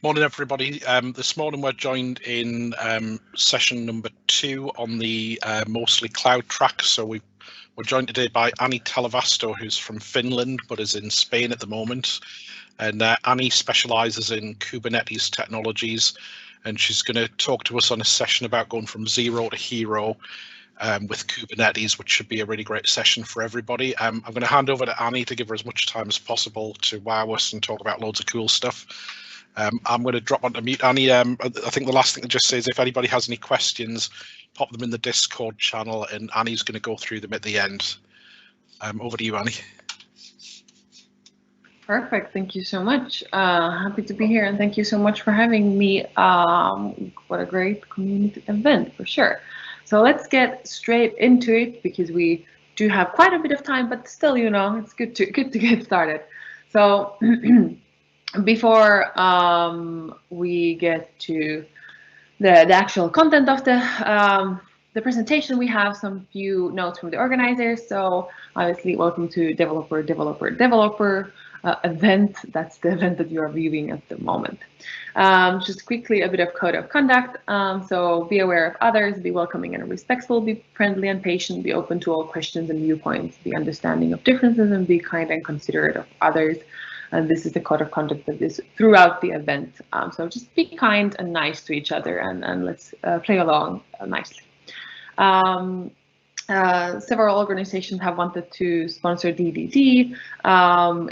Morning, everybody. This morning we're joined in session number 2 on the mostly cloud track. So we're joined today by Annie Talvasto, who's from Finland but is in Spain at the moment. And Annie specialises in Kubernetes technologies, and she's going to talk to us on a session about going from zero to hero with Kubernetes, which should be a really great session for everybody. I'm going to hand over to Annie to give her as much time as possible to wow us and talk about loads of cool stuff. I'm going to drop onto mute, Annie. I think the last thing to just say is if anybody has any questions, pop them in the Discord channel, and Annie's going to go through them at the end. Over to you, Annie. Perfect. Thank you so much. Happy to be here, and thank you so much for having me. What a great community event, for sure. So let's get straight into it because we do have quite a bit of time, but still, you know, it's good to get started. So. Before we get to the actual content of the presentation, we have some few notes from the organizers. So obviously, welcome to developer event. That's the event that you are viewing at the moment. Just quickly, a bit of code of conduct. So be aware of others, be welcoming and respectful, be friendly and patient, be open to all questions and viewpoints, be understanding of differences, and be kind and considerate of others. And this is the code of conduct that is throughout the event. So just be kind and nice to each other, and let's play along nicely. Several organizations have wanted to sponsor DDD,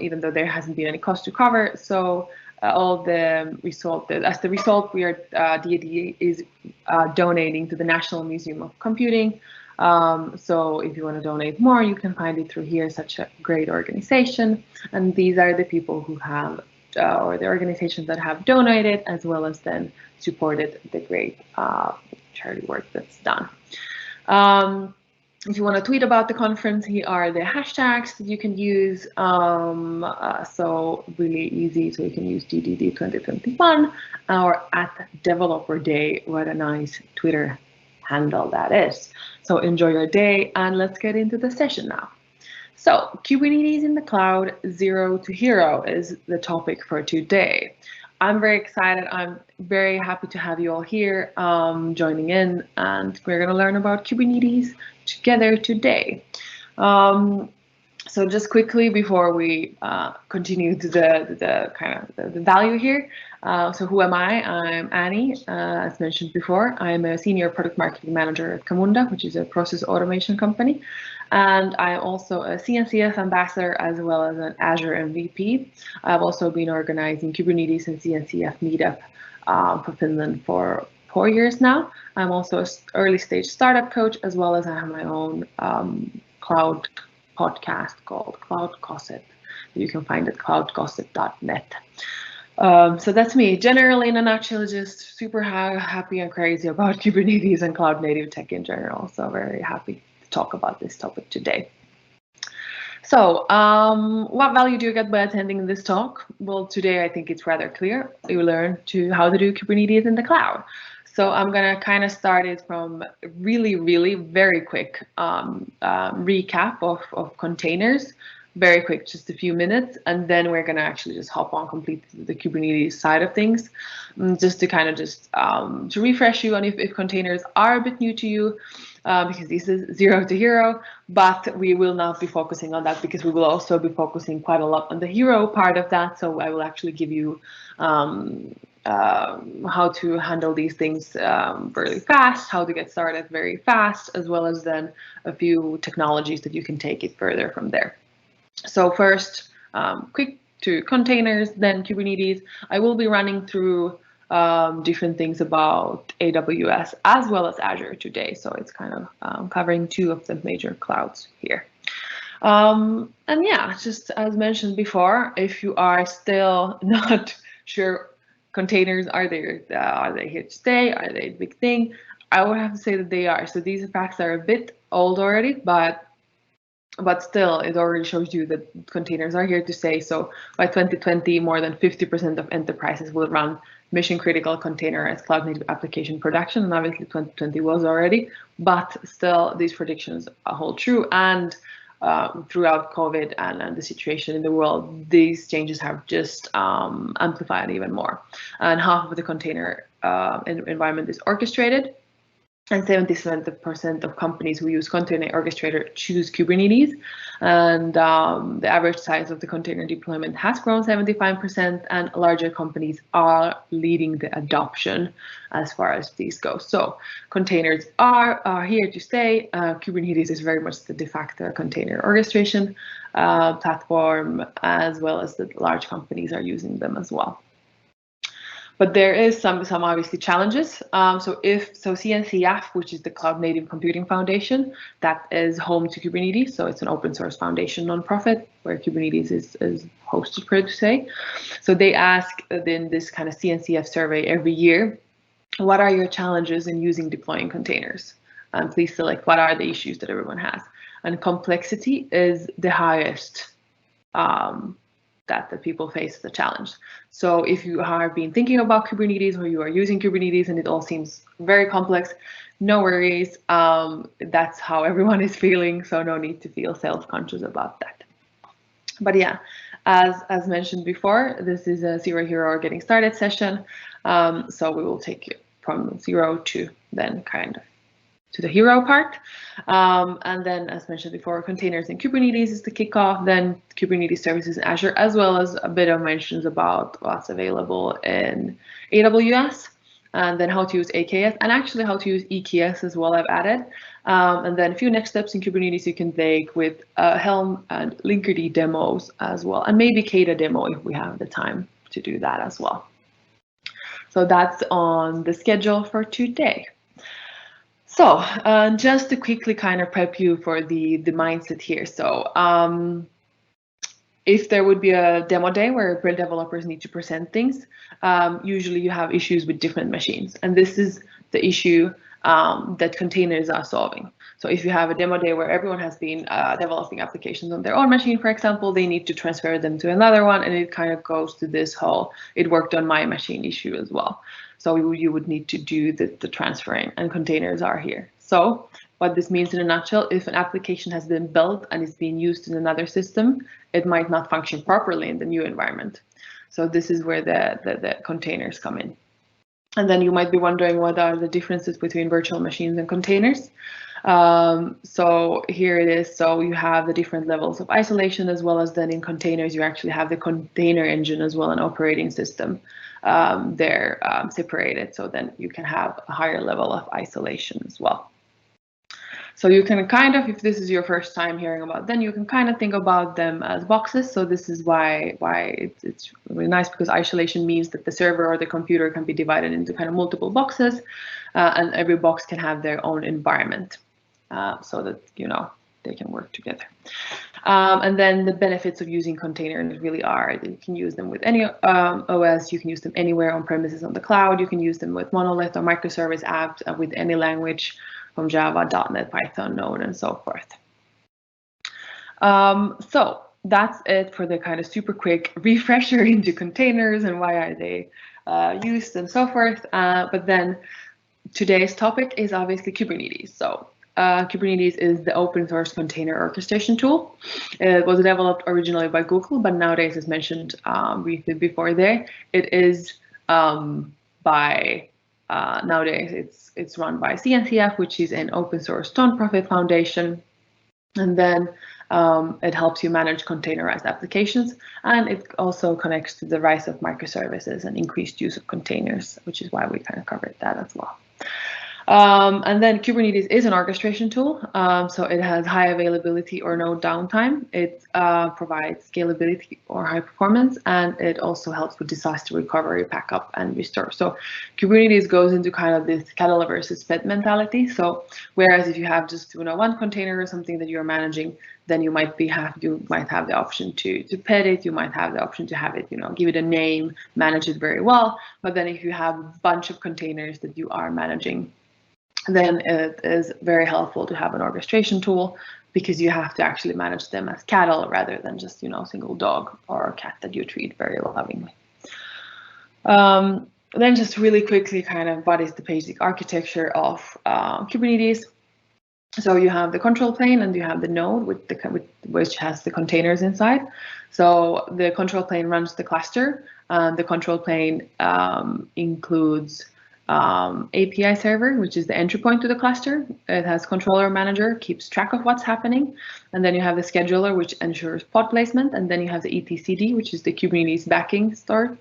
even though there hasn't been any cost to cover. So as the result, we are DDD is donating to the National Museum of Computing. So if you want to donate more, you can find it through here, such a great organization. And these are the people who have, or the organizations that have donated, as well as then supported the great charity work that's done. If you want to tweet about the conference, here are the hashtags that you can use. So really easy, so you can use DDD 2021 or at Developer Day. What a nice Twitter handle that is. So enjoy your day, and let's get into the session now. So Kubernetes in the cloud, zero to hero is the topic for today. I'm very excited. I'm very happy to have you all here joining in, and we're going to learn about Kubernetes together today. So just quickly before we continue to the value here. So who am I? I'm Annie, as mentioned before. I'm a senior product marketing manager at Camunda, which is a process automation company. And I'm also a CNCF ambassador as well as an Azure MVP. I've also been organizing Kubernetes and CNCF meetup for Finland for 4 years now. I'm also an early stage startup coach, as well as I have my own cloud podcast called Cloud Gossip. You can find it at cloudgossip.net. So that's me. Generally, in a nutshell, just super happy and crazy about Kubernetes and cloud native tech in general. So very happy to talk about this topic today. So what value do you get by attending this talk? Well, today I think it's rather clear. You learn how to do Kubernetes in the cloud. So I'm going to kind of start it from really very quick recap of containers. Very quick, just a few minutes, and then we're going to actually just hop on completely the Kubernetes side of things, just to kind of to refresh you on if containers are a bit new to you, because this is zero to hero, but we will not be focusing on that because we will also be focusing quite a lot on the hero part of that. So I will actually give you how to handle these things really fast, how to get started very fast, as well as then a few technologies that you can take it further from there. So first, quick to containers, then Kubernetes. I will be running through different things about AWS as well as Azure today. So it's kind of covering 2 of the major clouds here. And yeah, just as mentioned before, if you are still not sure containers, are they here to stay? Are they a big thing? I would have to say that they are. So these facts are a bit old already, but still, it already shows you that containers are here to stay. So by 2020, more than 50% of enterprises will run mission-critical containerized cloud-native application production. And obviously, 2020 was already, but still, these predictions hold true. And throughout COVID and the situation in the world, these changes have just amplified even more. And half of the container environment is orchestrated, and 77% of companies who use container orchestrator choose Kubernetes. And the average size of the container deployment has grown 75%, and larger companies are leading the adoption as far as these go. So containers are here to stay. Kubernetes is very much the de facto container orchestration platform, as well as the large companies are using them as well. But there is some obviously challenges. So CNCF, which is the Cloud Native Computing Foundation, that is home to Kubernetes. So it's an open source foundation nonprofit where Kubernetes is hosted, per se. So they ask in this kind of CNCF survey every year, what are your challenges in deploying containers? And please select what are the issues that everyone has. And complexity is the highest that the people face as a challenge. So if you have been thinking about Kubernetes or you are using Kubernetes and it all seems very complex, no worries. That's how everyone is feeling, so no need to feel self-conscious about that. But yeah, as mentioned before, this is a Zero Hero or Getting Started session. So we will take you from zero to then kind of to the hero part. And then, as mentioned before, containers in Kubernetes is the kickoff, then Kubernetes services in Azure, as well as a bit of mentions about what's available in AWS, and then how to use AKS, and actually how to use EKS as well, I've added. And then a few next steps in Kubernetes you can take with Helm and Linkerd demos as well, and maybe Kata demo if we have the time to do that as well. So that's on the schedule for today. So just to quickly kind of prep you for the mindset here. So if there would be a demo day where Build developers need to present things, usually you have issues with different machines. And this is the issue that containers are solving. So if you have a demo day where everyone has been developing applications on their own machine, for example, they need to transfer them to another one, and it kind of goes to this whole "it worked on my machine" issue as well. So you would need to do the transferring, and containers are here. So what this means in a nutshell, if an application has been built and is being used in another system, it might not function properly in the new environment. So this is where the containers come in. And then you might be wondering, what are the differences between virtual machines and containers? So here it is. So you have the different levels of isolation, as well as then in containers, you actually have the container engine as well, an operating system. They're separated, so then you can have a higher level of isolation as well. So you can kind of, if this is your first time hearing about them, you can kind of think about them as boxes. So this is why it's really nice, because isolation means that the server or the computer can be divided into kind of multiple boxes, and every box can have their own environment, so that, you know, they can work together. And then the benefits of using containers really are that you can use them with any OS, you can use them anywhere on premises on the cloud, you can use them with monolith or microservice apps with any language, from Java, .NET, Python, Node, and so forth. So that's it for the kind of super quick refresher into containers and why are they used and so forth. But then today's topic is obviously Kubernetes. So Kubernetes is the open source container orchestration tool. It was developed originally by Google, but nowadays, as mentioned briefly before there, it is nowadays it's run by CNCF, which is an open source nonprofit foundation. And then it helps you manage containerized applications, and it also connects to the rise of microservices and increased use of containers, which is why we kind of covered that as well. And then Kubernetes is an orchestration tool, so it has high availability or no downtime. It provides scalability or high performance, and it also helps with disaster recovery, backup, and restore. So Kubernetes goes into kind of this cattle versus pet mentality. So whereas if you have just one container or something that you're managing, then you might have the option to pet it. You might have the option to have it, give it a name, manage it very well. But then if you have a bunch of containers that you are managing, then it is very helpful to have an orchestration tool, because you have to actually manage them as cattle rather than just a single dog or a cat that you treat very lovingly. Then just really quickly, kind of what is the basic architecture of Kubernetes. So you have the control plane and you have the node which has the containers inside. So the control plane runs the cluster. The control plane includes API server, which is the entry point to the cluster. It has controller manager, keeps track of what's happening. And then you have the scheduler, which ensures pod placement. And then you have the etcd, which is the Kubernetes backing store.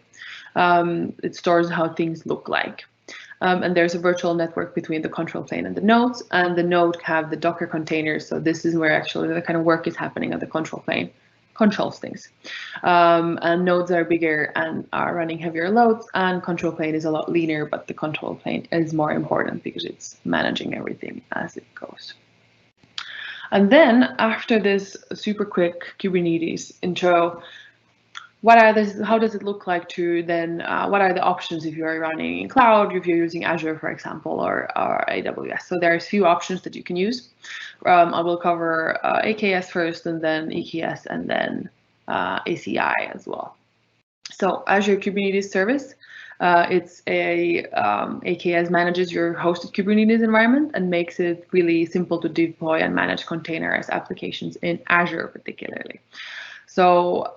It stores how things look like. And there's a virtual network between the control plane and the nodes, and the node have the Docker containers. So this is where actually the kind of work is happening at the control plane, controls things. And nodes are bigger and are running heavier loads, and control plane is a lot leaner, but the control plane is more important because it's managing everything as it goes. And then after this super quick Kubernetes intro, how does it look like to then, what are the options if you are running in cloud, if you're using Azure, for example, or AWS? So there's a few options that you can use. I will cover AKS first, and then EKS, and then ACI as well. So Azure Kubernetes Service, it's AKS manages your hosted Kubernetes environment and makes it really simple to deploy and manage containerized applications in Azure particularly. So,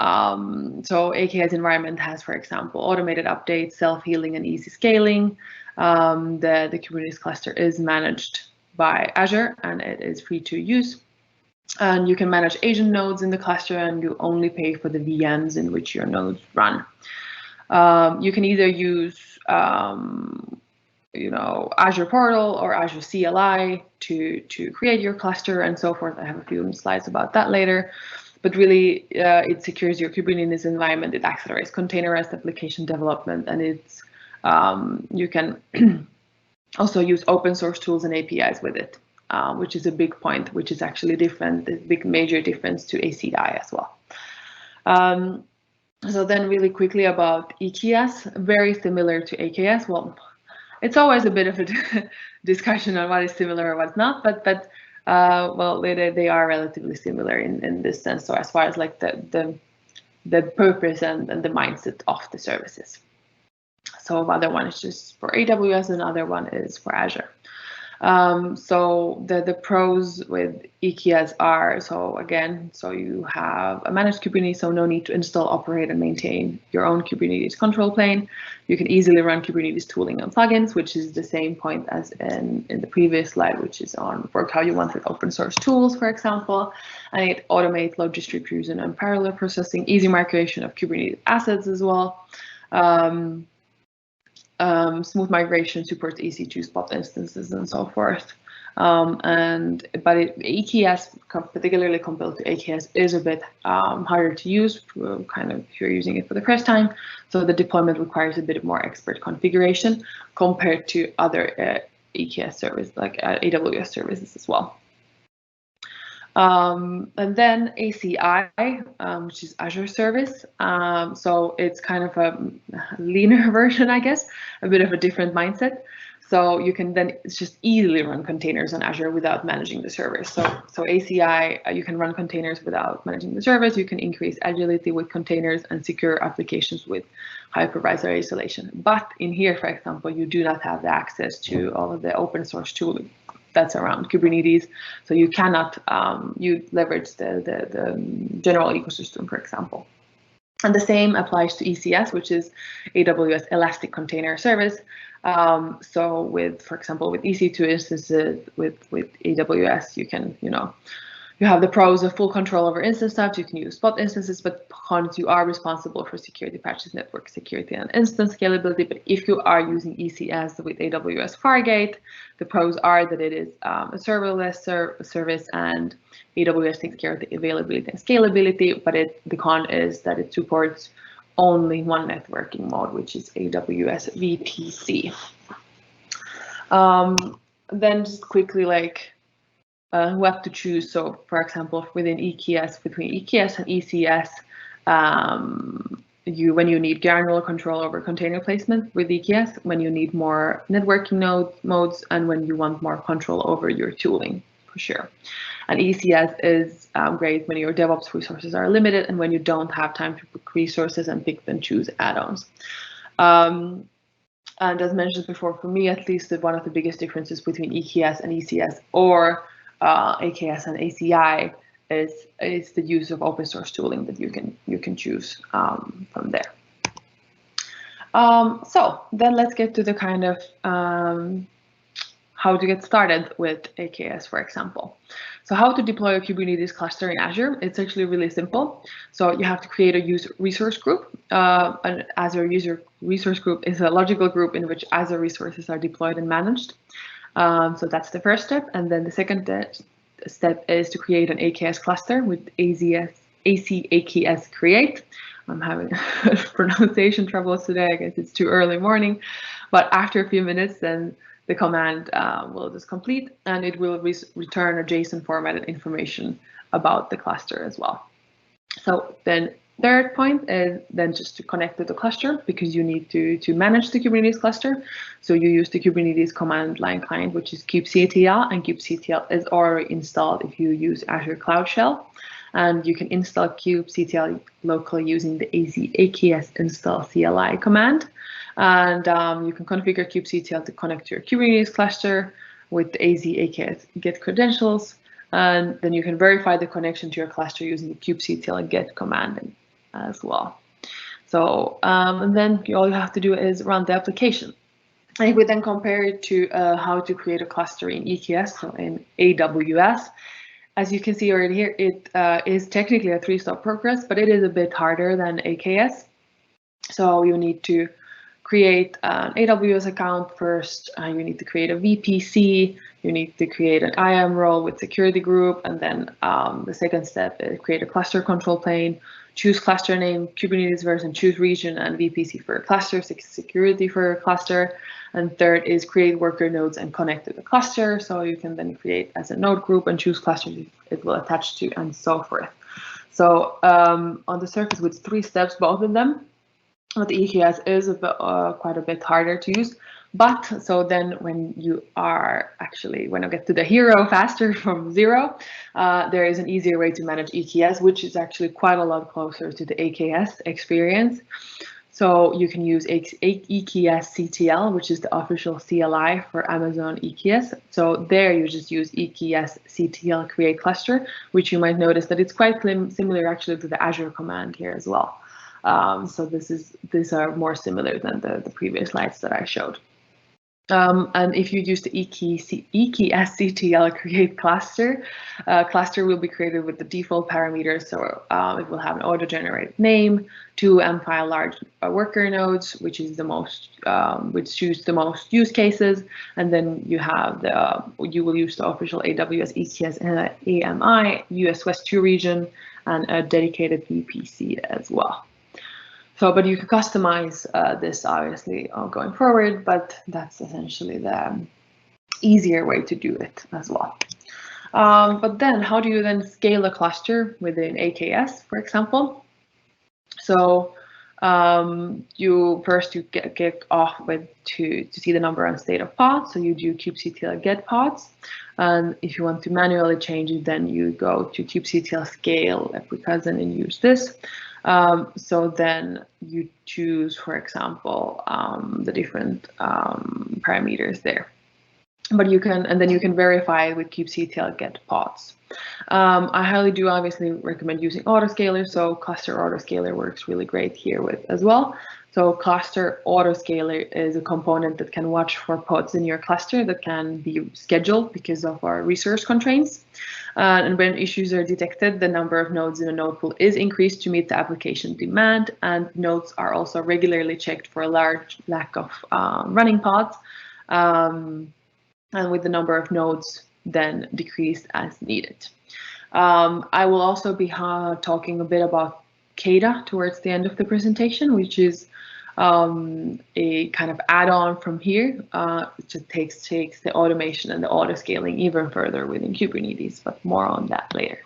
so AKS environment has, for example, automated updates, self-healing, and easy scaling. The Kubernetes cluster is managed by Azure, and it is free to use. And you can manage agent nodes in the cluster, and you only pay for the VMs in which your nodes run. You can either use, Azure Portal or Azure CLI to create your cluster and so forth. I have a few slides about that later. But really, it secures your Kubernetes environment. It accelerates containerized application development, and it's you can also use open source tools and APIs with it, which is a big point, which is actually different, a big major difference to ACI as well. So then really quickly about EKS, very similar to AKS. Well, it's always a bit of a discussion on what is similar or what's not, but well, they are relatively similar in this sense. So as far as like the purpose and the mindset of the services. So other one is just for AWS, and other one is for Azure. So the pros with EKS are, so again, so you have a managed Kubernetes, so no need to install, operate, and maintain your own Kubernetes control plane. You can easily run Kubernetes tooling and plugins, which is the same point as in the previous slide, which is on work how you want with open source tools, for example. And it automates load distribution and parallel processing, easy migration of Kubernetes assets as well. Smooth migration, supports EC2 spot instances and so forth. But EKS, particularly compared to AKS, is a bit harder to use, kind of if you're using it for the first time. So the deployment requires a bit more expert configuration compared to other EKS service like AWS services as well. And then ACI, which is Azure service. So it's kind of a leaner version, I guess, a bit of a different mindset. So you can then just easily run containers on Azure without managing the servers. So ACI, you can run containers without managing the servers. You can increase agility with containers and secure applications with hypervisor isolation. But in here, for example, you do not have the access to all of the open source tooling that's around Kubernetes, so you cannot you leverage the general ecosystem, for example. And the same applies to ECS, which is AWS Elastic Container Service. So with, for example, with EC2 instances with AWS, you can, you have the pros of full control over instance types. You can use spot instances, but cons, you are responsible for security patches, network security, and instance scalability. But if you are using ECS with AWS Fargate, the pros are that it is a serverless service, and AWS takes care of the availability and scalability. But the con is that it supports only one networking mode, which is AWS VPC. Then just quickly, what to choose. So, for example, within EKS, between EKS and ECS, when you need granular control over container placement with EKS, when you need more networking modes, and when you want more control over your tooling, for sure. And ECS is great when your DevOps resources are limited and when you don't have time to book resources and pick and choose add-ons. And as mentioned before, for me at least, one of the biggest differences between EKS and ECS, or AKS and ACI is the use of open source tooling that you can choose from there. So then let's get to the kind of how to get started with AKS, for example. So how to deploy a Kubernetes cluster in Azure? It's actually really simple. So you have to create a user resource group. An Azure user resource group is a logical group in which Azure resources are deployed and managed. So that's the first step. And then the second step is to create an AKS cluster with AKS create. I'm having pronunciation troubles today. I guess it's too early morning. But after a few minutes, then the command will just complete, and it will return a JSON formatted information about the cluster as well. So then third point is then just to connect to the cluster, because you need to manage the Kubernetes cluster. So you use the Kubernetes command line client, which is kubectl, and kubectl is already installed if you use Azure Cloud Shell. And you can install kubectl locally using the AKS install CLI command. And you can configure kubectl to connect to your Kubernetes cluster with the AKS get credentials. And then you can verify the connection to your cluster using the kubectl get command as well. So and then all you have to do is run the application. And if we then compare it to how to create a cluster in EKS, so in AWS, as you can see already here, it is technically a 3-step progress, but it is a bit harder than AKS. So you need to create an AWS account first, you need to create a VPC, you need to create an IAM role with security group, and then the second step is create a cluster control plane, choose cluster name, Kubernetes version, choose region, and VPC for a cluster, security for a cluster. And third is create worker nodes and connect to the cluster. So you can then create as a node group and choose clusters it will attach to, and so forth. So on the surface with 3 steps, both of them, but the EKS is quite a bit harder to use. But so then when you are actually, when I get to the hero faster from 0, there is an easier way to manage EKS, which is actually quite a lot closer to the AKS experience. So you can use EKS CTL, which is the official CLI for Amazon EKS. So there you just use EKS CTL create cluster, which you might notice that it's quite similar actually to the Azure command here as well. So these are more similar than the previous slides that I showed. And if you use the EKS CTL create cluster, cluster will be created with the default parameters. So it will have an auto-generated name, 2 and 5 large worker nodes, which is the most, which choose the most use cases, and then you have you will use the official AWS EKS AMI, US West 2 region, and a dedicated VPC as well. So, but you can customize this obviously going forward, but that's essentially the easier way to do it as well. But then how do you then scale a cluster within AKS, for example? So you get off with to see the number and state of pods. So you do kubectl get pods. And if you want to manually change it, then you go to kubectl scale cousin and use this. So then you choose, for example, the different parameters there. But you can, and then you can verify with kubectl get pods. I highly do obviously recommend using autoscaler. So cluster autoscaler works really great here with as well. So cluster autoscaler is a component that can watch for pods in your cluster that can be scheduled because of our resource constraints. And when issues are detected, the number of nodes in a node pool is increased to meet the application demand. And nodes are also regularly checked for a large lack of running pods. And with the number of nodes then decreased as needed. I will also be talking a bit about Kata towards the end of the presentation, which is a kind of add-on from here, which takes the automation and the auto scaling even further within Kubernetes, but more on that later.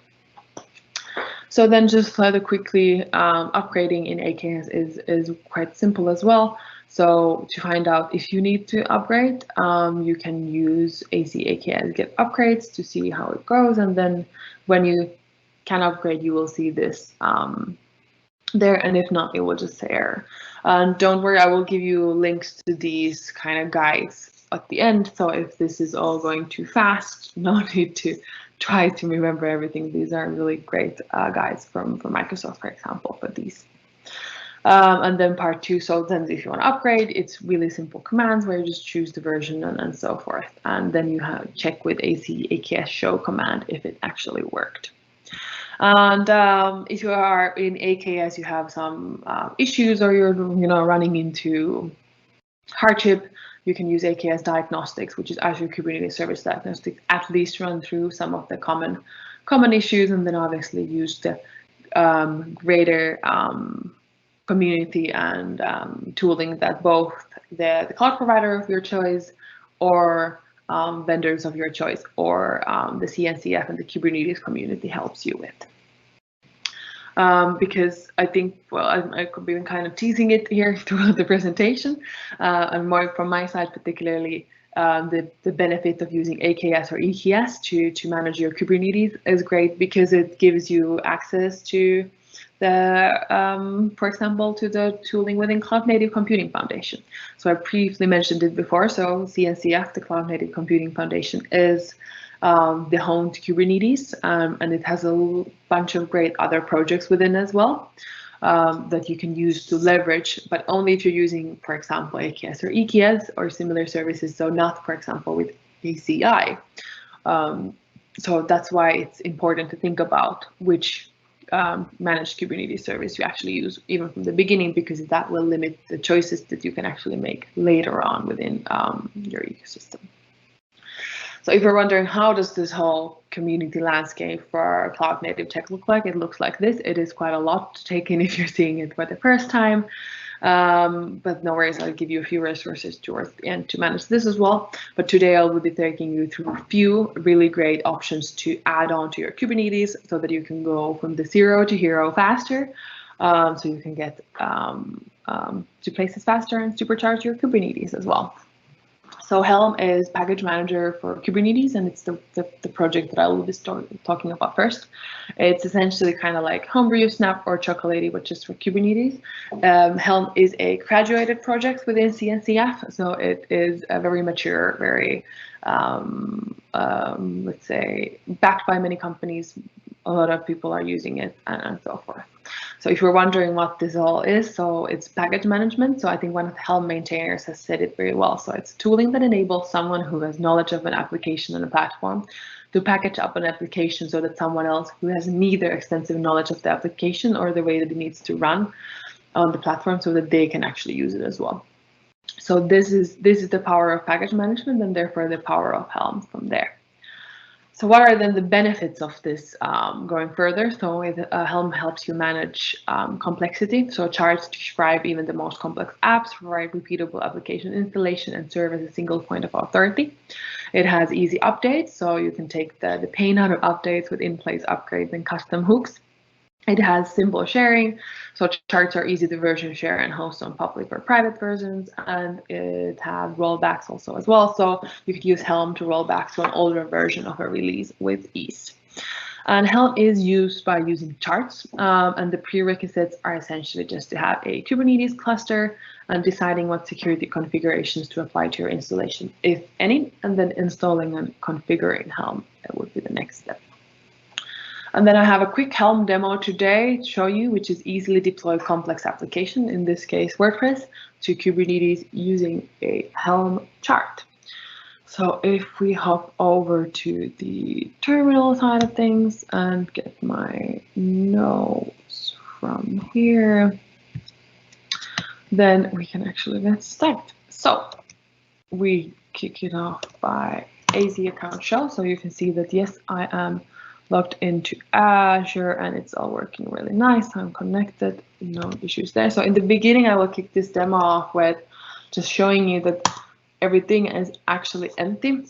So then just further quickly, upgrading in AKS is quite simple as well. So to find out if you need to upgrade, you can use AKS get upgrades to see how it goes. And then when you can upgrade, you will see this there. And if not, it will just say error. Don't worry, I will give you links to these kind of guides at the end. So if this is all going too fast, no need to try to remember everything. These are really great guides from Microsoft, for example, for these. And then part 2, so then if you want to upgrade, it's really simple commands where you just choose the version and so forth. And then you have check with AKS show command if it actually worked. And if you are in AKS, you have some issues or you're running into hardship, you can use AKS diagnostics, which is Azure Kubernetes Service Diagnostics, at least run through some of the common issues, and then obviously use the greater community and tooling that both the cloud provider of your choice or vendors of your choice or the CNCF and the Kubernetes community helps you with. Because I think, well, I could be kind of teasing it here throughout the presentation, and more from my side, particularly the benefit of using AKS or EKS to manage your Kubernetes is great because it gives you access to the, for example, to the tooling within Cloud Native Computing Foundation. So I briefly mentioned it before. So CNCF, the Cloud Native Computing Foundation, is the home to Kubernetes, and it has a bunch of great other projects within as well that you can use to leverage, but only if you're using, for example, AKS or EKS or similar services, so not, for example, with ACI. So that's why it's important to think about which managed Kubernetes service you actually use even from the beginning, because that will limit the choices that you can actually make later on within your ecosystem. So if you're wondering how does this whole community landscape for cloud native tech look like, it looks like this. It is quite a lot to take in if you're seeing it for the first time, but no worries, I'll give you a few resources towards the end to manage this as well. But today I will be taking you through a few really great options to add on to your Kubernetes so that you can go from the zero to hero faster, so you can get to places faster and supercharge your Kubernetes as well. So Helm is package manager for Kubernetes, and it's the project that I will be talking about first. It's essentially kind of like Homebrew, Snap, or Chocolatey, but just for Kubernetes. Helm is a graduated project within CNCF, so it is a very mature, very, let's say, backed by many companies. A lot of people are using it and so forth. So if you're wondering what this all is, so it's package management. So I think one of the Helm maintainers has said it very well. So it's tooling that enables someone who has knowledge of an application and a platform to package up an application so that someone else who has neither extensive knowledge of the application or the way that it needs to run on the platform so that they can actually use it as well. So this is the power of package management, and therefore the power of Helm from there. So what are then the benefits of this going further? So Helm helps you manage complexity. So charts describe even the most complex apps, provide repeatable application installation, and serve as a single point of authority. It has easy updates, so you can take the pain out of updates with in-place upgrades and custom hooks. It has simple sharing, so charts are easy to version share and host on public or private versions, and it has rollbacks also as well, so you could use Helm to roll back to an older version of a release with ease. And Helm is used by using charts, and the prerequisites are essentially just to have a Kubernetes cluster and deciding what security configurations to apply to your installation, if any, and then installing and configuring Helm. That would be the next step. And then I have a quick Helm demo today to show you, which is easily deploy complex application, in this case WordPress, to Kubernetes using a Helm chart. So if we hop over to the terminal side of things and get my notes from here, then we can actually get started. So we kick it off by AZ account show. So you can see that, yes, I am logged into Azure and it's all working really nice. I'm connected, no issues there. So in the beginning, I will kick this demo off with just showing you that everything is actually empty.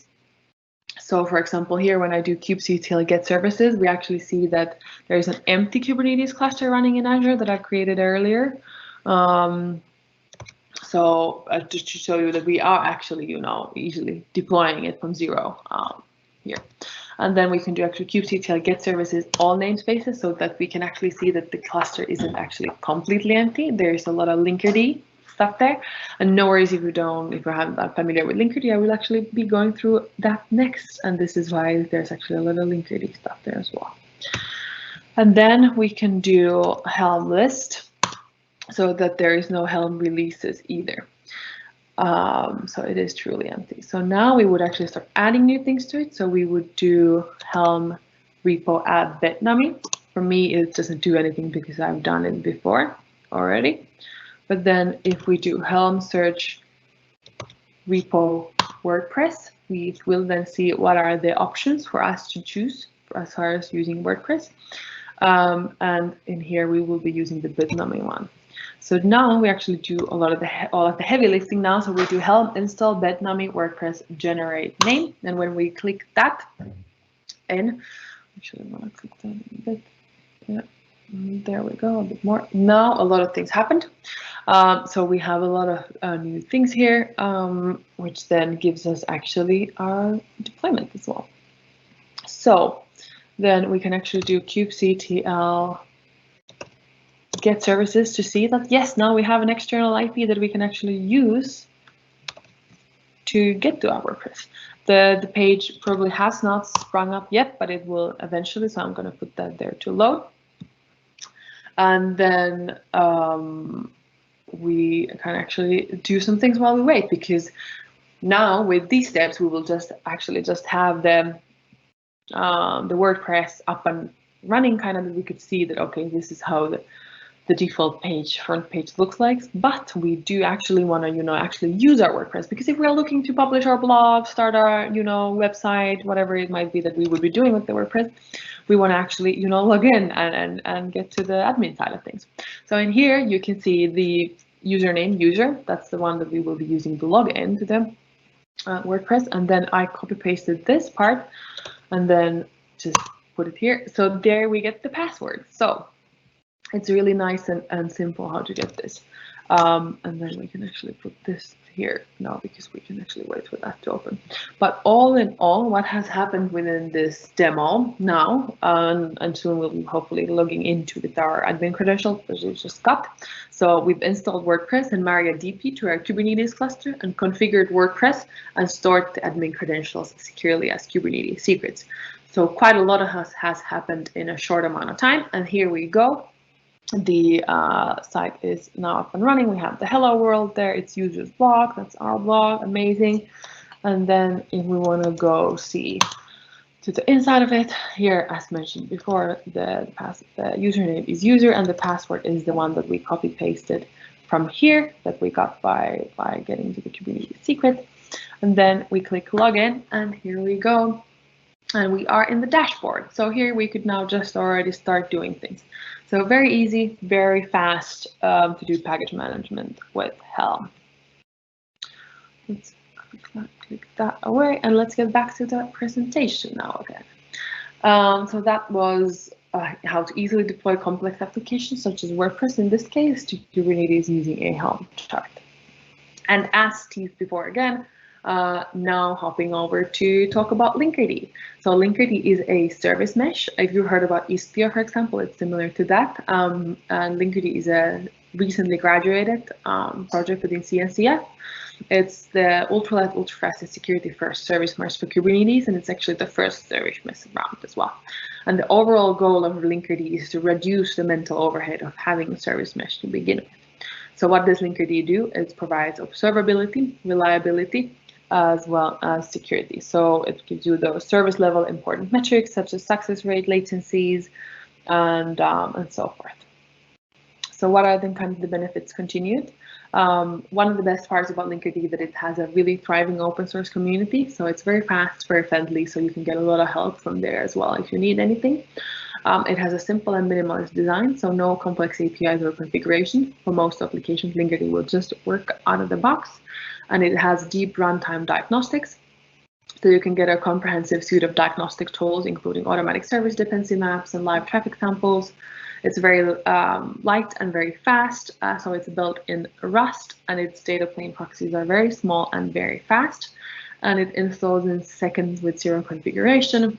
So for example, here when I do kubectl get services, we actually see that there is an empty Kubernetes cluster running in Azure that I created earlier. So just to show you that we are actually, easily deploying it from zero here. And then we can do actually kubectl get services all namespaces so that we can actually see that the cluster isn't actually completely empty. There's a lot of linkerd. stuff there. And no worries if you're not familiar with Linkerd. I will actually be going through that next, and this is why there's actually a lot of Linkerd stuff there as well. And then we can do Helm list, so that there is no Helm releases either. So it is truly empty. So now we would actually start adding new things to it. So we would do Helm repo add bitnami. For me, it doesn't do anything because I've done it before already. But then if we do Helm search repo WordPress, we will then see what are the options for us to choose as far as using WordPress. And in here, we will be using the bitnami one. So now we actually do all of the heavy lifting now. So we do Helm install bitnami WordPress generate name. And when we click that in, actually I want to click that a bit. Yeah, there we go, a bit more. Now a lot of things happened. So we have a lot of new things here, which then gives us actually our deployment as well. So then we can actually do kubectl get services to see that, yes, now we have an external IP that we can actually use to get to our WordPress. The page probably has not sprung up yet, but it will eventually. So I'm going to put that there to load. And then we can actually do some things while we wait, because now with these steps, we will just have the WordPress up and running, kind of, that we could see that, okay, this is how the default page, front page looks like. But we do actually want to, actually use our WordPress, because if we're looking to publish our blog, start our, website, whatever it might be that we would be doing with the WordPress, we want to actually, log in and get to the admin side of things. So in here, you can see the username user. That's the one that we will be using to log in to the WordPress. And then I copy pasted this part and then just put it here. So there we get the password. So it's really nice and simple how to get this. And then we can actually put this here now, because we can actually wait for that to open. But all in all, what has happened within this demo now, and soon we'll be hopefully logging into with our admin credentials, which we just got. So we've installed WordPress and MariaDB to our Kubernetes cluster and configured WordPress and stored the admin credentials securely as Kubernetes secrets. So quite a lot of has happened in a short amount of time. And here we go. The site is now up and running. We have the hello world there. It's users blog. That's our blog. Amazing. And then if we want to go see to the inside of it, here, as mentioned before, the username is user and the password is the one that we copy pasted from here that we got by getting to the Kubernetes secret. And then we click login, and here we go. And we are in the dashboard. So here we could now just already start doing things. So very easy, very fast to do package management with Helm. Let's click that away, and let's get back to the presentation now again. So that was how to easily deploy complex applications such as WordPress, in this case, to Kubernetes using a Helm chart. And as teased before again, now hopping over to talk about Linkerd. So Linkerd is a service mesh. If you heard about Istio, for example, it's similar to that. And Linkerd is a recently graduated project within CNCF. It's the ultra-light, ultra-fast, and security-first service mesh for Kubernetes, and it's actually the first service mesh around as well. And the overall goal of Linkerd is to reduce the mental overhead of having a service mesh to begin with. So what does Linkerd do? It provides observability, reliability, as well as security. So it gives you those service level important metrics such as success rate, latencies, and so forth. So what are then kind of the benefits continued? One of the best parts about Linkerd is that it has a really thriving open source community. So it's very fast, very friendly, so you can get a lot of help from there as well if you need anything. It has a simple and minimalist design, so no complex APIs or configuration. For most applications, Linkerd will just work out of the box. And it has deep runtime diagnostics. So you can get a comprehensive suite of diagnostic tools, including automatic service dependency maps and live traffic samples. It's very light and very fast. So it's built in Rust, and its data plane proxies are very small and very fast. And it installs in seconds with zero configuration.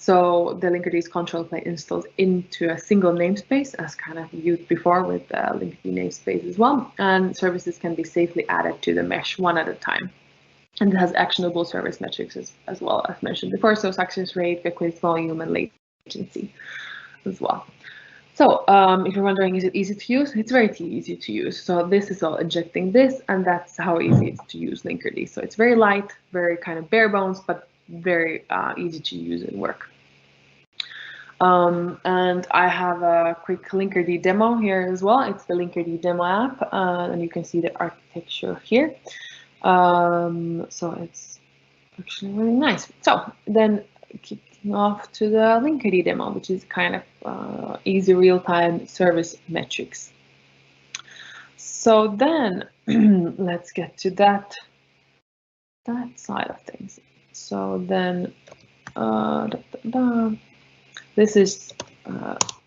So the Linkerd control plane installs into a single namespace, as kind of used before with the Linkerd namespace as well. And services can be safely added to the mesh one at a time. And it has actionable service metrics as well as mentioned before. So success rate, request volume, and latency as well. So if you're wondering, is it easy to use? It's very easy to use. So this is all injecting this, and that's how easy it is to use Linkerd. So it's very light, very kind of bare bones, but very easy to use and work. And I have a quick Linkerd demo here as well. It's the Linkerd demo app, and you can see the architecture here. So it's actually really nice. So then kicking off to the Linkerd demo, which is kind of easy real-time service metrics. So then let's get to that side of things. So then this is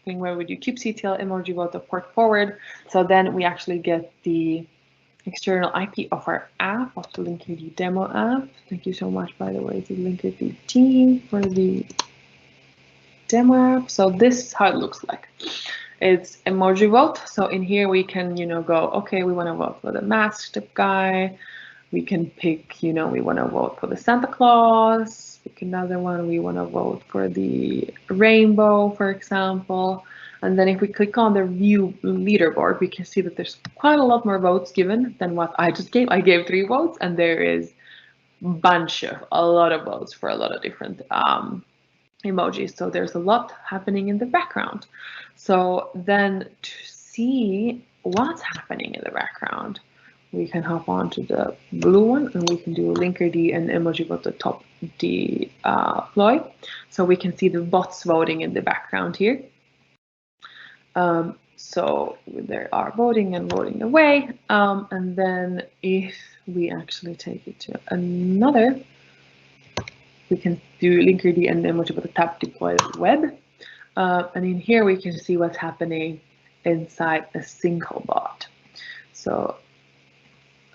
thing where we do kubectl emoji vote port forward. So then we actually get the external IP of our app, of the Linkerd demo app. Thank you so much, by the way, to Linkerd team for the demo app. So this is how it looks like. It's emoji vote. So in here we can, go, okay, we want to vote for the masked guy. We can pick, we want to vote for the Santa Claus. Pick another one. We want to vote for the rainbow, for example. And then if we click on the view leaderboard, we can see that there's quite a lot more votes given than what I just gave. I gave 3 votes, and there is a lot of votes for a lot of different emojis. So there's a lot happening in the background. So then to see what's happening in the background, we can hop on to the blue one, and we can do Linkerd and emoji vote the top deploy. So we can see the bots voting in the background here. So they are voting and voting away. And then if we actually take it to another, we can do Linkerd and emoji vote the tab deploy web. And in here we can see what's happening inside a single bot. So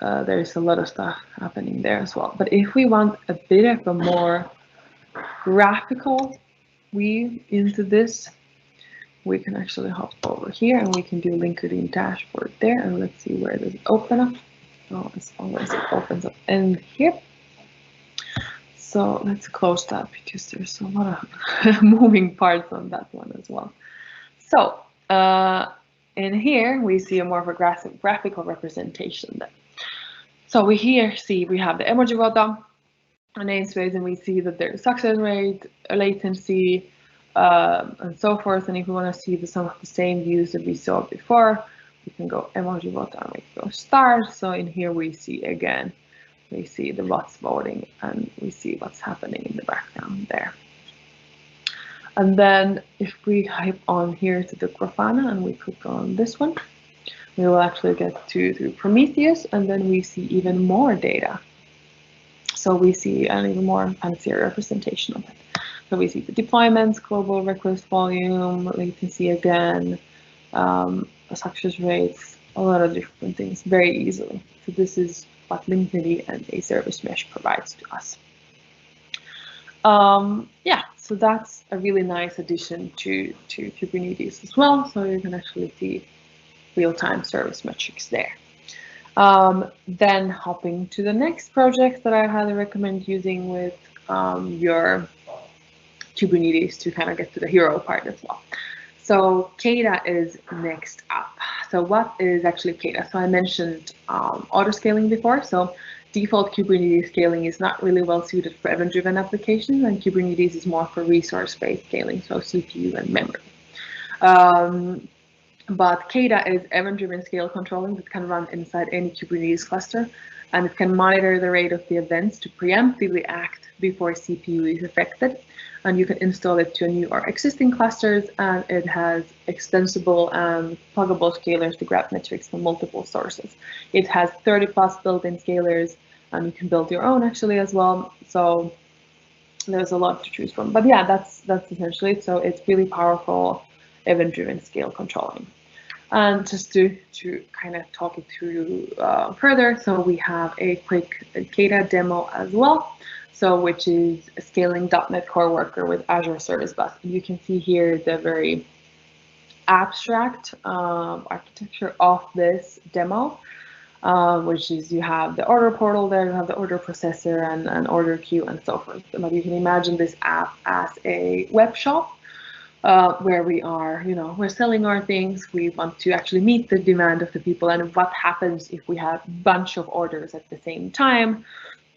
there's a lot of stuff happening there as well. But if we want a bit of a more graphical view into this, we can actually hop over here and we can do Linkerd dashboard there. And let's see, where does it open up? Oh, as always, it opens up in here. So let's close that because there's a lot of moving parts on that one as well. So in here, we see a more of a graphical representation there. So we have the emoji vote, a namespace, and we see that there's success rate, latency, and so forth. And if we want to see some of the same views that we saw before, we can go emoji vote and we go start. So in here we see again, we see the bots voting and we see what's happening in the background there. And then if we hop on here to the Grafana and we click on this one, we will actually get to Prometheus, and then we see even more data. So we see an even more fancier representation of it. So we see the deployments, global request volume, latency again, success rates, a lot of different things very easily. So this is what Linkerd and a service mesh provides to us. Yeah, so that's a really nice addition to Kubernetes as well. So you can actually see real-time service metrics there. Then hopping to the next project that I highly recommend using with your Kubernetes to kind of get to the hero part as well. So Kata is next up. So what is actually Kata? So I mentioned auto-scaling before. So default Kubernetes scaling is not really well suited for event-driven applications, and Kubernetes is more for resource-based scaling, so CPU and memory. But Kata is event-driven scale controlling that can run inside any Kubernetes cluster, and it can monitor the rate of the events to preemptively act before CPU is affected. And you can install it to new or existing clusters, and it has extensible and pluggable scalers to grab metrics from multiple sources. It has 30+ built-in scalers, and you can build your own actually as well. So there's a lot to choose from. But yeah, that's essentially it. So it's really powerful event-driven scale controlling. And just to kind of talk it through further, so we have a quick Kata demo as well. So which is scaling .NET Core Worker with Azure Service Bus. And you can see here the very abstract architecture of this demo, which is you have the order portal there, you have the order processor and order queue and so forth. But you can imagine this app as a web shop where we are, we're selling our things. We want to actually meet the demand of the people. And what happens if we have a bunch of orders at the same time?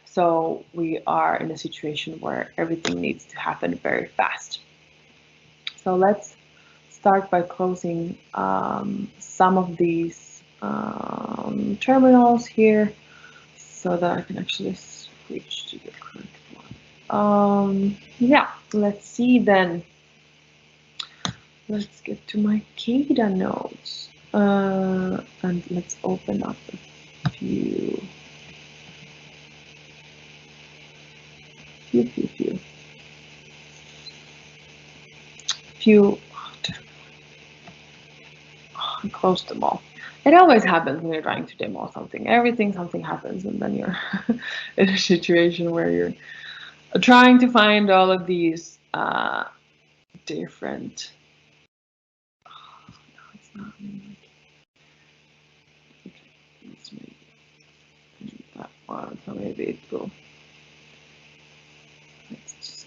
So we are in a situation where everything needs to happen very fast. So let's start by closing some of these terminals here so that I can actually switch to the correct one. Yeah, let's see then. Let's get to my Kada nodes and let's open up a few. I closed them all. It always happens when you're trying to demo something. Something happens, and then you're in a situation where you're trying to find all of these different. No, it's not. Okay, let's maybe that one. So maybe it will. Let's just.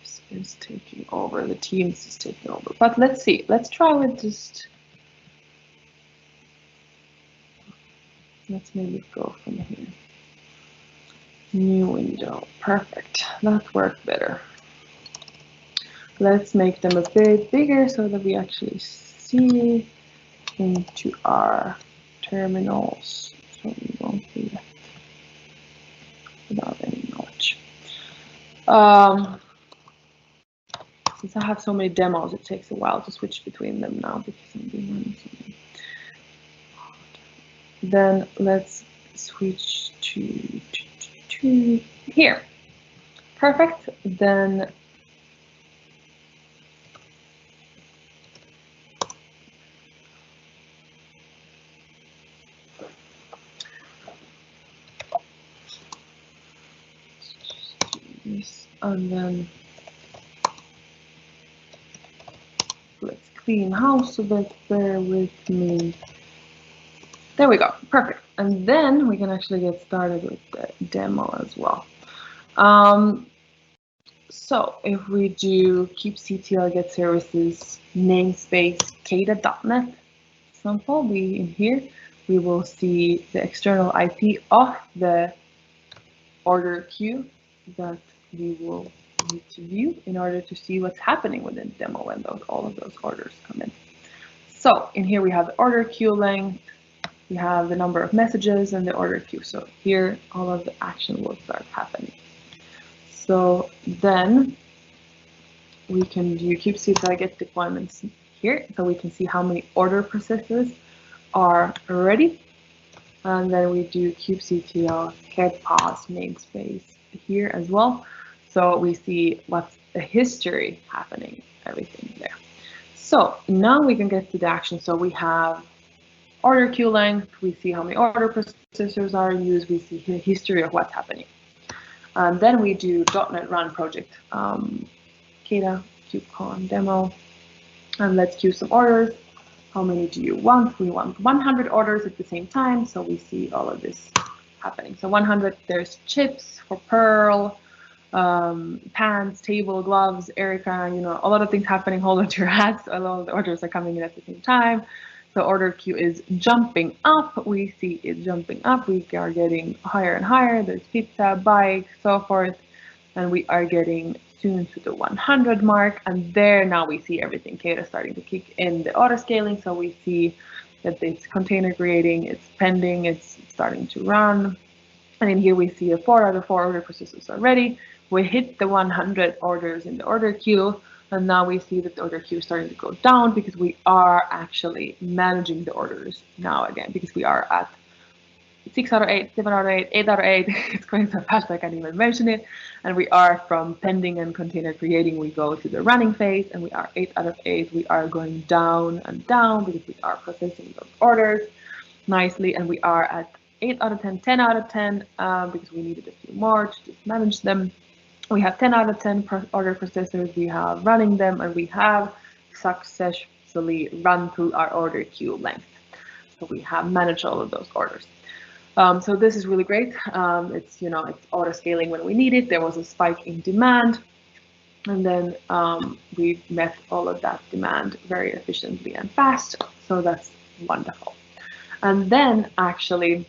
This is taking over. The Teams is taking over. But let's see. Let's try with just. Let's maybe go from here. New window. Perfect. That worked better. Let's make them a bit bigger so that we actually see into our terminals. So we won't do that without any knowledge. Since I have so many demos, it takes a while to switch between them now because I'm doing something. Then let's switch to here. Perfect. Then this, and then let's clean house a bit. Bear with me. There we go, perfect. And then we can actually get started with the demo as well. So if we do kubectl get services namespace Kada.net example, in here we will see the external IP of the order queue that we will need to view in order to see what's happening within the demo when all of those orders come in. So in here we have the order queue length. We have the number of messages and the order queue. So here, all of the action will start happening. So then we can do kubectl get deployments here. So we can see how many order processes are ready. And then we do kubectl get pause namespace here as well. So we see what's the history happening, everything there. So now we can get to the action. So we have order queue length, we see how many order processors are used, we see the history of what's happening. And then we do .NET Run project, Kada kubecon demo, and let's queue some orders. How many do you want? We want 100 orders at the same time, so we see all of this happening. So 100, there's chips for Perl, pants, table, gloves, Erica, a lot of things happening, hold on to your hats, a lot of the orders are coming in at the same time. The order queue is jumping up. We see it jumping up. We are getting higher and higher. There's pizza, bike, so forth. And we are getting soon to the 100 mark. And there now we see everything. Kada starting to kick in the auto scaling. So we see that it's container creating, it's pending, it's starting to run. And in here we see 4 out of 4 order processes are ready. We hit the 100 orders in the order queue. And now we see that the order queue is starting to go down because we are actually managing the orders now again, because we are at 6 out of 8, 7 out of 8, 8 out of 8. It's going so fast I can't even mention it. And we are from pending and container creating, we go to the running phase, and we are 8 out of 8. We are going down and down because we are processing those orders nicely, and we are at 8 out of 10, 10 out of 10, because we needed a few more to just manage them. We have 10 out of 10 order processors we have running them, and we have successfully run through our order queue length. So we have managed all of those orders. So this is really great. It's auto scaling when we need it. There was a spike in demand, and then we met all of that demand very efficiently and fast. So that's wonderful. And then actually,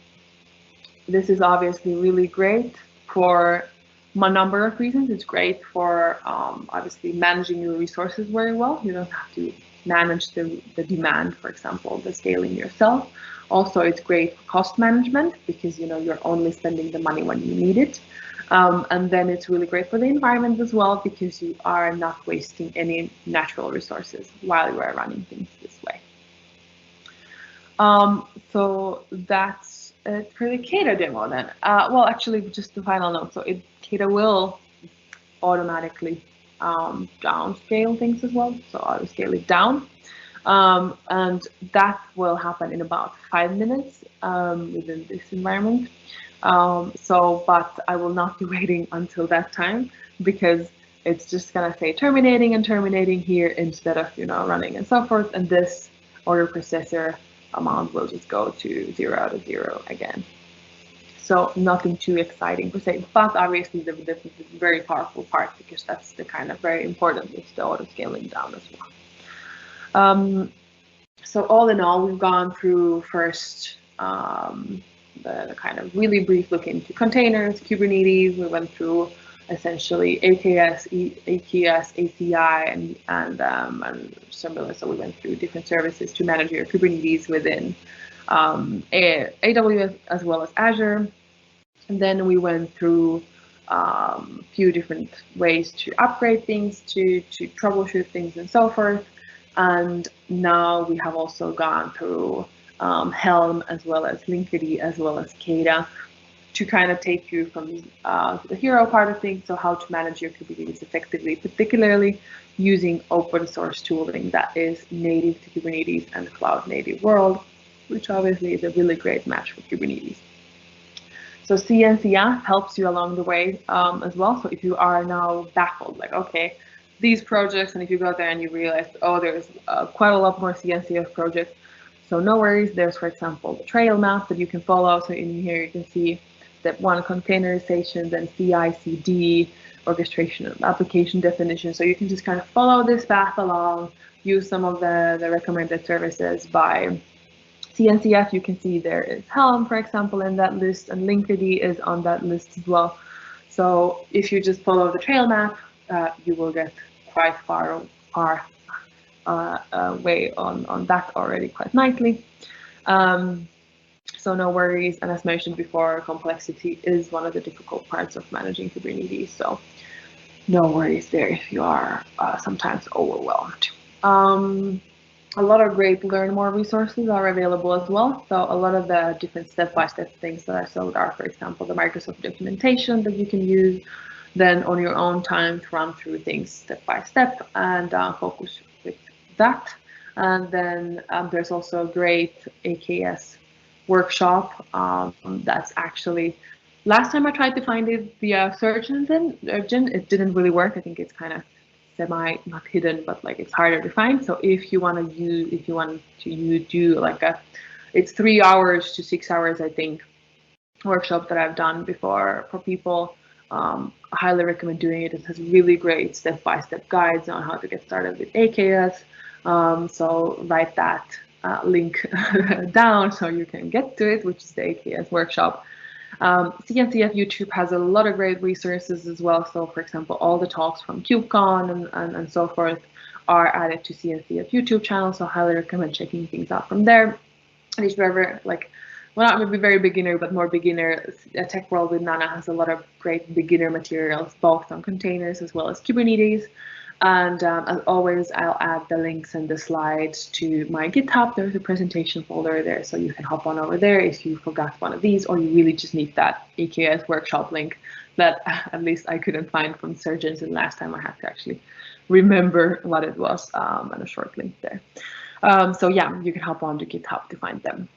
this is obviously really great for a number of reasons. It's great for obviously managing your resources very well. You don't have to manage the demand, for example, the scaling yourself. Also, it's great for cost management because you're only spending the money when you need it. And then it's really great for the environment as well because you are not wasting any natural resources while you are running things this way. So that's it for the Kata demo then. Well, actually, just the final note. So Kata will automatically downscale things as well. So I'll scale it down. And that will happen in about 5 minutes within this environment. But I will not be waiting until that time because it's just gonna say terminating and terminating here instead of running and so forth. And this order processor amount will just go to 0 out of 0 again. So nothing too exciting per se, but obviously the very powerful part because that's the kind of very important is the auto scaling down as well. So all in all, we've gone through first the kind of really brief look into containers, Kubernetes. We went through essentially AKS, ACI, and similar. So we went through different services to manage your Kubernetes within AWS as well as Azure. And then we went through a few different ways to upgrade things, to troubleshoot things and so forth. And now we have also gone through Helm as well as Linkerd as well as Kata to kind of take you from the hero part of things, so how to manage your Kubernetes effectively, particularly using open source tooling that is native to Kubernetes and the cloud native world, which obviously is a really great match for Kubernetes. So CNCF helps you along the way as well. So if you are now baffled, like, okay, these projects, and if you go there and you realize, oh, there's quite a lot more CNCF projects, so no worries. There's, for example, the trail map that you can follow. So in here you can see step 1, containerization, then CI/CD, orchestration and application definition. So you can just kind of follow this path along, use some of the recommended services by CNCF. You can see there is Helm, for example, in that list, and Linkerd is on that list as well. So if you just follow the trail map, you will get quite far way on that already quite nicely. So no worries, and as mentioned before, complexity is one of the difficult parts of managing Kubernetes, so no worries there if you are sometimes overwhelmed. A lot of great learn more resources are available as well. So a lot of the different step-by-step things that I showed are, for example, the Microsoft documentation that you can use then on your own time to run through things step by step and focus with that. And then there's also a great AKS workshop that's actually, last time I tried to find it via search engine, it didn't really work. I think it's kind of not hidden, but like it's harder to find. So if you want to do like it's 3 hours to 6 hours, I think, workshop that I've done before for people. I highly recommend doing it. It has really great step-by-step guides on how to get started with AKS. So write that link down so you can get to it, which is the AKS workshop. CNCF YouTube has a lot of great resources as well. So for example, all the talks from KubeCon and so forth are added to CNCF YouTube channel. So I highly recommend checking things out from there. And if you're ever like, well, not maybe very beginner, but more beginner, Tech World with Nana has a lot of great beginner materials, both on containers as well as Kubernetes. And as always, I'll add the links and the slides to my GitHub. There's a presentation folder there, so you can hop on over there if you forgot one of these, or you really just need that AKS workshop link that at least I couldn't find from search engine last time. I had to actually remember what it was and a short link there. So yeah, you can hop on to GitHub to find them.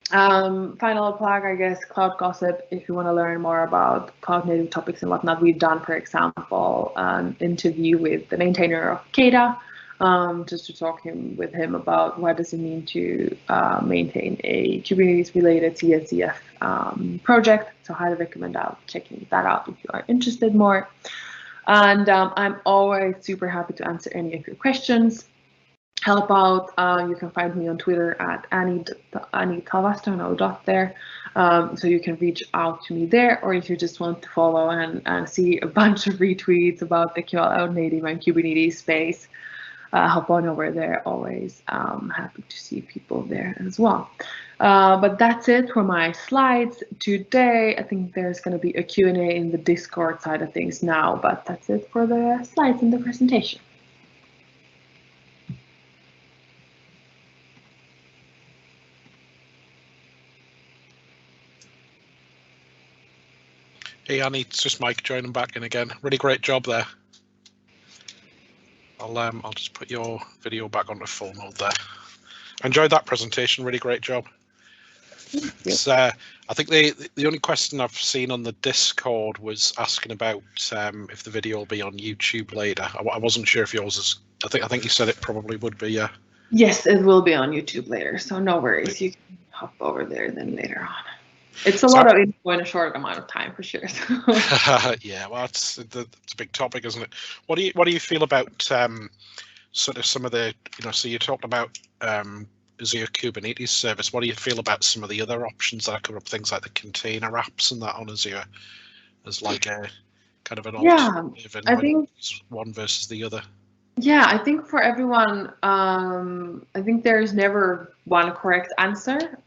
Final plug, I guess, Cloud Gossip. If you want to learn more about cloud native topics and whatnot, we've done, for example, an interview with the maintainer of Kata, just to talk with him about what does it mean to maintain a Kubernetes-related CNCF project. So highly recommend checking that out if you are interested more. And I'm always super happy to answer any of your questions. Help out. You can find me on Twitter at Annie Talvasto, no dot there. So you can reach out to me there, or if you just want to follow and see a bunch of retweets about the cloud native and Kubernetes space, hop on over there. Always happy to see people there as well. But that's it for my slides today. I think there's going to be a Q&A in the Discord side of things now, but that's it for the slides in the presentation. Hey Annie, it's just Mike joining back in again. Really great job there. I'll just put your video back onto full mode there. I enjoyed that presentation. Really great job. It's, I think the only question I've seen on the Discord was asking about if the video will be on YouTube later. I wasn't sure if yours is. I think you said it probably would be. Yeah. Yes, it will be on YouTube later. So no worries. You can hop over there then later on. It's a lot of info in a short amount of time, for sure. Yeah, well, it's a big topic, isn't it? What do you feel about sort of some of the, so you talked about Azure Kubernetes service. What do you feel about some of the other options that are coming up, things like the container apps and that on Azure as like a kind of an alternative? I think one versus the other. Yeah, I think for everyone, I think there's never one correct answer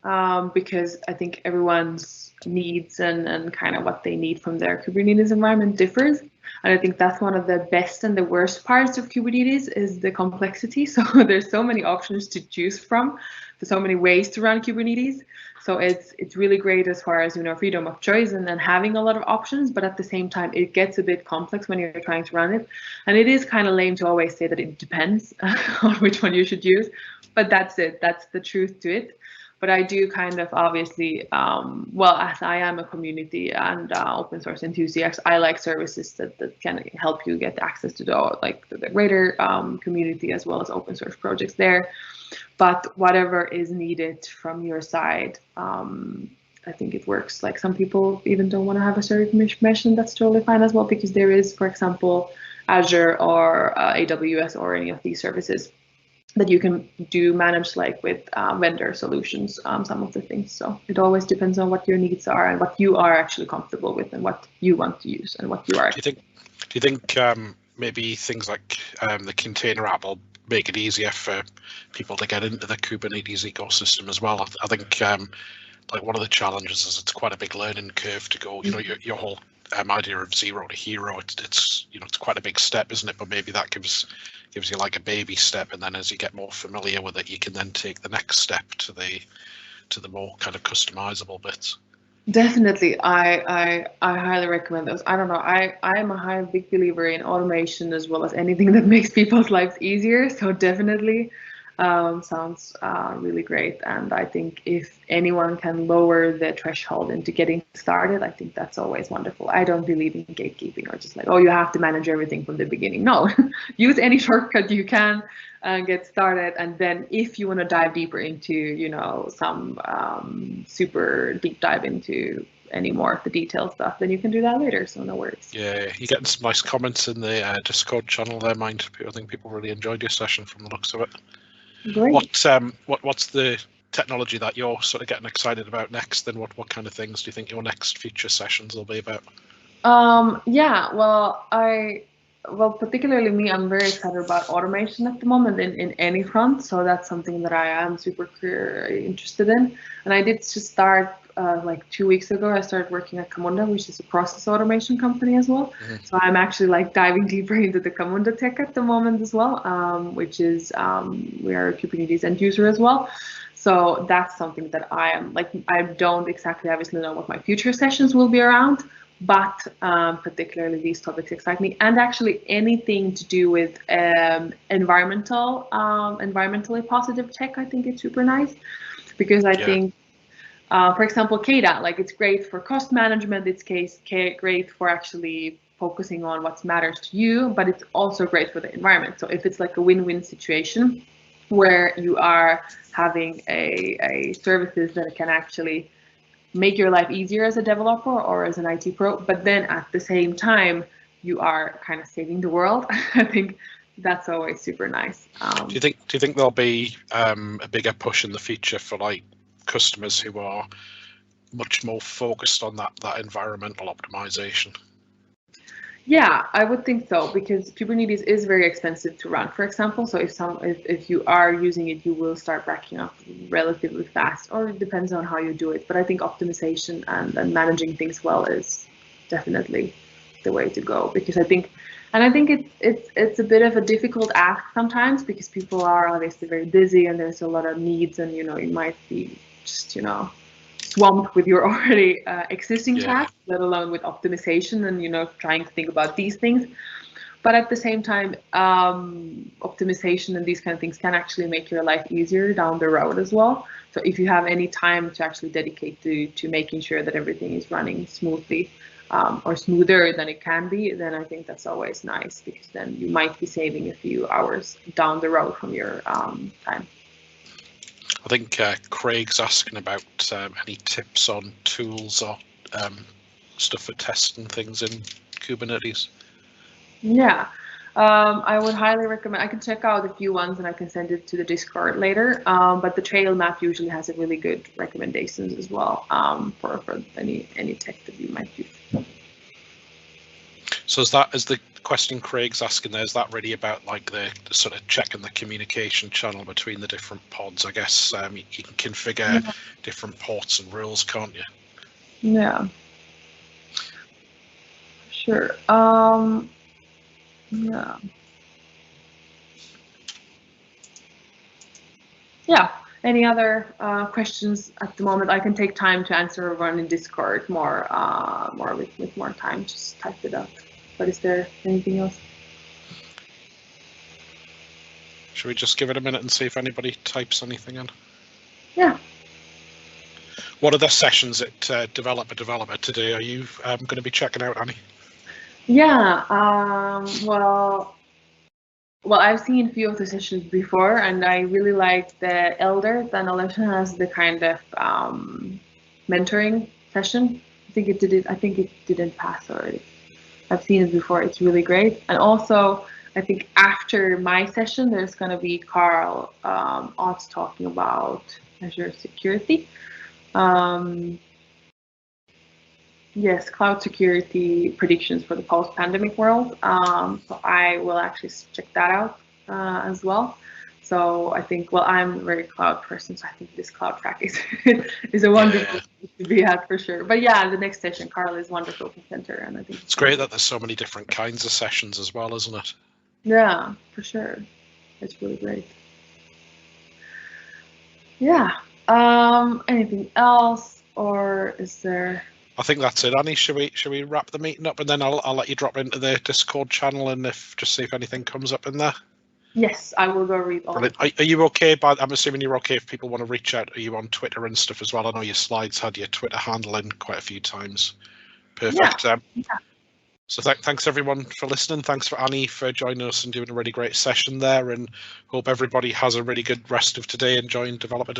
because I think everyone's needs and kind of what they need from their Kubernetes environment differs. And I think that's one of the best and the worst parts of Kubernetes is the complexity. So there's so many options to choose from. There's so many ways to run Kubernetes. So it's really great as far as, freedom of choice and then having a lot of options, but at the same time, it gets a bit complex when you're trying to run it. And it is kind of lame to always say that it depends on which one you should use, but that's it. That's the truth to it. But I do kind of obviously, well, as I am a community and open source enthusiast, I like services that can help you get access to the greater community as well as open source projects there. But whatever is needed from your side, I think it works. Like some people even don't want to have a certain mission. That's totally fine as well, because there is, for example, Azure or AWS or any of these services that you can manage like with vendor solutions, some of the things. So it always depends on what your needs are and what you are actually comfortable with and what you want to use and what you are. Do you think maybe things like the container app will make it easier for people to get into the Kubernetes ecosystem as well? I think like one of the challenges is it's quite a big learning curve to go. Your whole idea of zero to hero. It's quite a big step, isn't it? But maybe that gives you like a baby step, and then as you get more familiar with it, you can then take the next step to the more kind of customizable bits. Definitely, I highly recommend those. I don't know, I am a big believer in automation as well as anything that makes people's lives easier. So definitely sounds really great. And I think if anyone can lower the threshold into getting started, I think that's always wonderful. I don't believe in gatekeeping or just like, oh, you have to manage everything from the beginning. No, use any shortcut you can and get started. And then if you want to dive deeper into, some super deep dive into any more of the detailed stuff, then you can do that later. So no worries. Yeah, you're getting some nice comments in the Discord channel there, Mind. I think people really enjoyed your session from the looks of it. Great. What's the technology that you're sort of getting excited about next? Then what kind of things do you think your next future sessions will be about? Yeah, well, particularly me, I'm very excited about automation at the moment in any front. So that's something that I am super interested in. And I did just start like 2 weeks ago. I started working at Camunda, which is a process automation company as well. Mm-hmm. So I'm actually like diving deeper into the Camunda tech at the moment as well, which is we are a Kubernetes end user as well. So that's something that I am like, I don't exactly obviously know what my future sessions will be around, but particularly these topics excite me, and actually anything to do with environmentally positive tech, I think it's super nice, because I think For example, KDA, like it's great for cost management. It's great for actually focusing on what matters to you, but it's also great for the environment. So if it's like a win-win situation where you are having a services that can actually make your life easier as a developer or as an IT pro, but then at the same time, you are kind of saving the world. I think that's always super nice. Do you think there'll be a bigger push in the future for like customers who are much more focused on that environmental optimization? Yeah, I would think so, because Kubernetes is very expensive to run, for example. So if you are using it, you will start racking up relatively fast, or it depends on how you do it. But I think optimization and managing things well is definitely the way to go, because I think it's a bit of a difficult ask sometimes, because people are obviously very busy and there's a lot of needs, and you might be just swamped with your already existing tasks, let alone with optimization and trying to think about these things. But at the same time, optimization and these kind of things can actually make your life easier down the road as well. So if you have any time to actually dedicate to making sure that everything is running smoothly, or smoother than it can be, then I think that's always nice, because then you might be saving a few hours down the road from your time. I think Craig's asking about any tips on tools or stuff for testing things in Kubernetes. Yeah, I would highly recommend. I can check out a few ones and I can send it to the Discord later. But the trail map usually has a really good recommendations as well, for any tech that you might use. So is the question Craig's asking there, is that really about like the sort of checking the communication channel between the different pods? I guess you can configure different ports and rules, can't you? Yeah, sure. Yeah. Yeah. Any other questions at the moment? I can take time to answer one in Discord more with more time. Just type it up. But is there anything else? Should we just give it a minute and see if anybody types anything in? Yeah. What are the sessions at developer today? Are you going to be checking out, Annie? Yeah. Well, I've seen a few of the sessions before, and I really like the Elder. Then Alesha has the kind of mentoring session. I think it didn't pass already. I've seen it before. It's really great. And also, I think after my session, there's going to be Carl Ott talking about Azure security. Yes, cloud security predictions for the post-pandemic world. So I will actually check that out as well. So I think, well, I'm a very cloud person, so I think this cloud track is a wonderful to be at for sure. But yeah, the next session, Carl is wonderful presenter, and I think it's great that there's so many different kinds of sessions as well, isn't it? Yeah, for sure. It's really great. Yeah. Anything else, or is there? I think that's it, Annie. Should we wrap the meeting up, and then I'll let you drop into the Discord channel and just see if anything comes up in there. Yes, I will go read all. Are you okay? I'm assuming you're okay if people want to reach out. Are you on Twitter and stuff as well? I know your slides had your Twitter handle in quite a few times. Perfect. Yeah. So thanks everyone for listening. Thanks for Annie for joining us and doing a really great session there, and hope everybody has a really good rest of today enjoying developer.